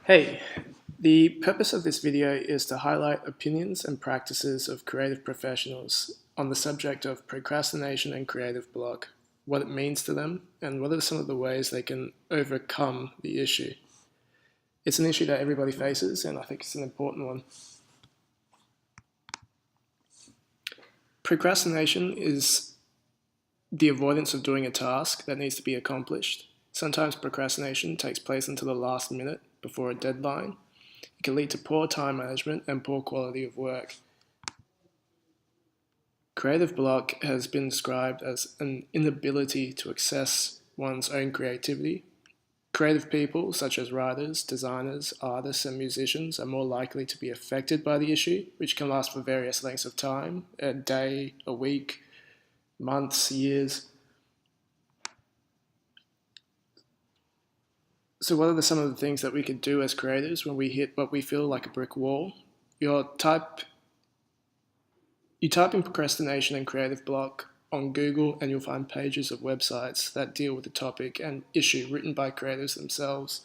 Hey, the purpose of this video is to highlight opinions and practices of creative professionals on the subject of procrastination and creative block, what it means to them, and what are some of the ways they can overcome the issue. It's an issue that everybody faces, and I think it's an important one. Procrastination is the avoidance of doing a task that needs to be accomplished. Sometimes procrastination takes place until the last minute before a deadline. It can lead to poor time management and poor quality of work. Creative block has been described as an inability to access one's own creativity. Creative people, such as writers, designers, artists, and musicians, are more likely to be affected by the issue, which can last for various lengths of time, a day, a week, months, years. So what are some of the things that we could do as creators when we hit what we feel like a brick wall? You type in procrastination and creative block on Google and you'll find pages of websites that deal with the topic and issue written by creators themselves.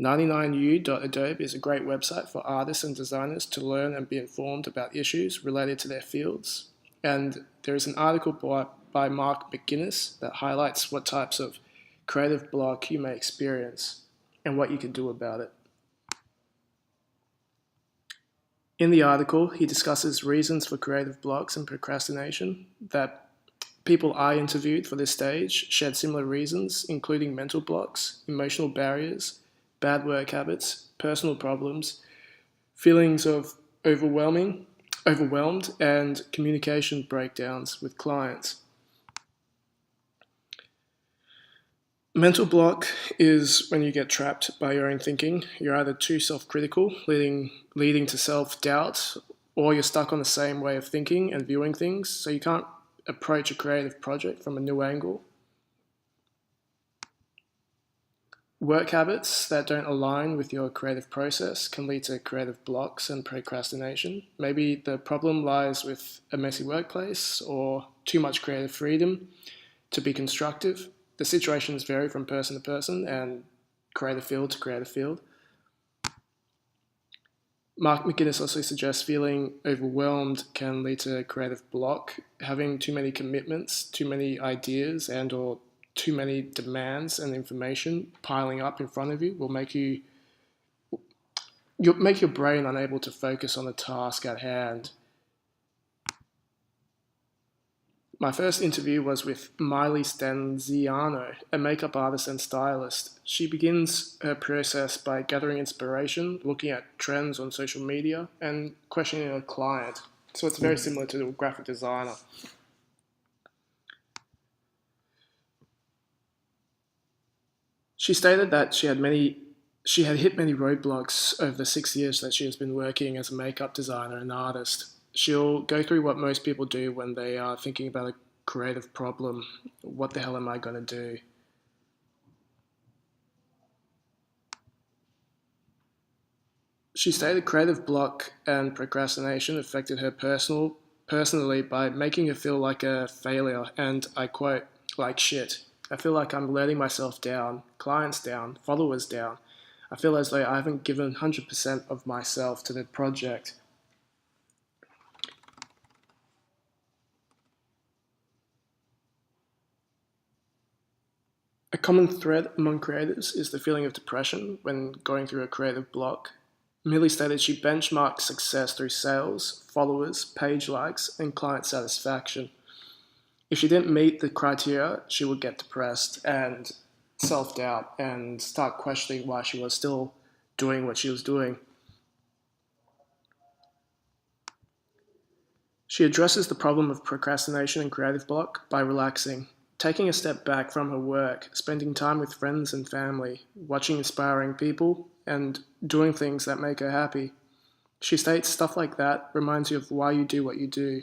99u.adobe is a great website for artists and designers to learn and be informed about issues related to their fields. And there is an article by Mark McGuinness that highlights what types of creative block you may experience and what you can do about it. In the article, he discusses reasons for creative blocks and procrastination that people I interviewed for this stage shared similar reasons, including mental blocks, emotional barriers, bad work habits, personal problems, feelings of overwhelmed, and communication breakdowns with clients. Mental block is when you get trapped by your own thinking. You're either too self-critical, leading to self-doubt, or you're stuck on the same way of thinking and viewing things, so you can't approach a creative project from a new angle. Work habits that don't align with your creative process can lead to creative blocks and procrastination. Maybe the problem lies with a messy workplace or too much creative freedom to be constructive. The situations vary from person to person and creative field to creative field. Mark McGuinness also suggests feeling overwhelmed can lead to creative block. Having too many commitments, too many ideas, and or too many demands and information piling up in front of you will make your brain unable to focus on the task at hand. My first interview was with Miley Stanziano, a makeup artist and stylist. She begins her process by gathering inspiration, looking at trends on social media, and questioning a client. So it's very similar to a graphic designer. She stated that she had hit many roadblocks over the 6 years that she has been working as a makeup designer and artist. She'll go through what most people do when they are thinking about a creative problem. What the hell am I going to do? She stated creative block and procrastination affected her personally by making her feel like a failure, and I quote, like shit. I feel like I'm letting myself down, clients down, followers down. I feel as though I haven't given 100% of myself to the project. A common thread among creatives is the feeling of depression when going through a creative block. Millie stated she benchmarked success through sales, followers, page likes, and client satisfaction. If she didn't meet the criteria, she would get depressed and self-doubt and start questioning why she was still doing what she was doing. She addresses the problem of procrastination and creative block by relaxing, taking a step back from her work, spending time with friends and family, watching inspiring people, and doing things that make her happy. She states stuff like that reminds you of why you do what you do.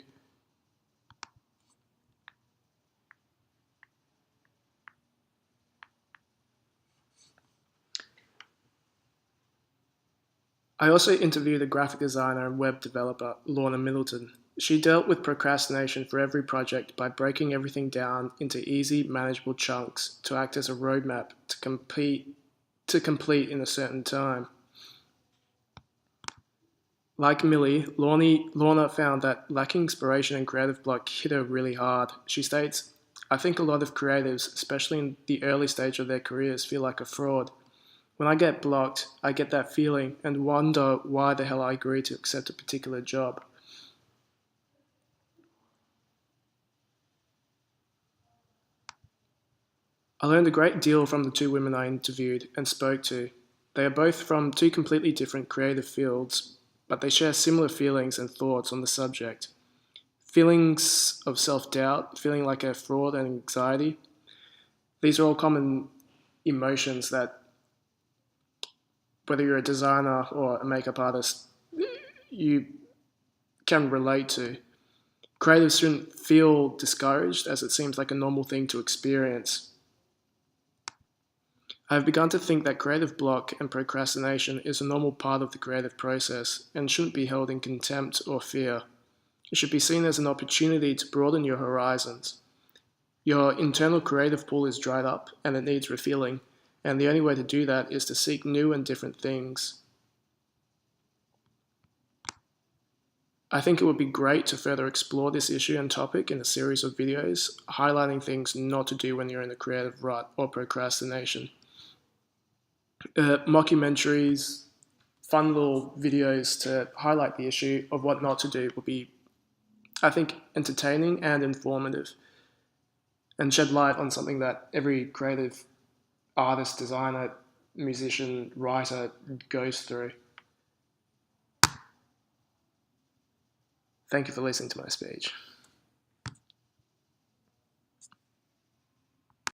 I also interviewed a graphic designer and web developer, Lorna Middleton. She dealt with procrastination for every project by breaking everything down into easy, manageable chunks to act as a roadmap to complete to complete in a certain time. Like Millie, Lorna found that lacking inspiration and creative block hit her really hard. She states, I think a lot of creatives, especially in the early stage of their careers, feel like a fraud. When I get blocked, I get that feeling and wonder why the hell I agreed to accept a particular job. I learned a great deal from the two women I interviewed and spoke to. They are both from two completely different creative fields, but they share similar feelings and thoughts on the subject. Feelings of self doubt, feeling like a fraud, and anxiety. These are all common emotions that, whether you're a designer or a makeup artist, you can relate to. Creatives shouldn't feel discouraged as it seems like a normal thing to experience. I have begun to think that creative block and procrastination is a normal part of the creative process and shouldn't be held in contempt or fear. It should be seen as an opportunity to broaden your horizons. Your internal creative pool is dried up and it needs refilling, and the only way to do that is to seek new and different things. I think it would be great to further explore this issue and topic in a series of videos highlighting things not to do when you're in a creative rut or procrastination. Mockumentaries, fun little videos to highlight the issue of what not to do would be, I think, entertaining and informative, and shed light on something that every creative artist, designer, musician, writer goes through. Thank you for listening to my speech.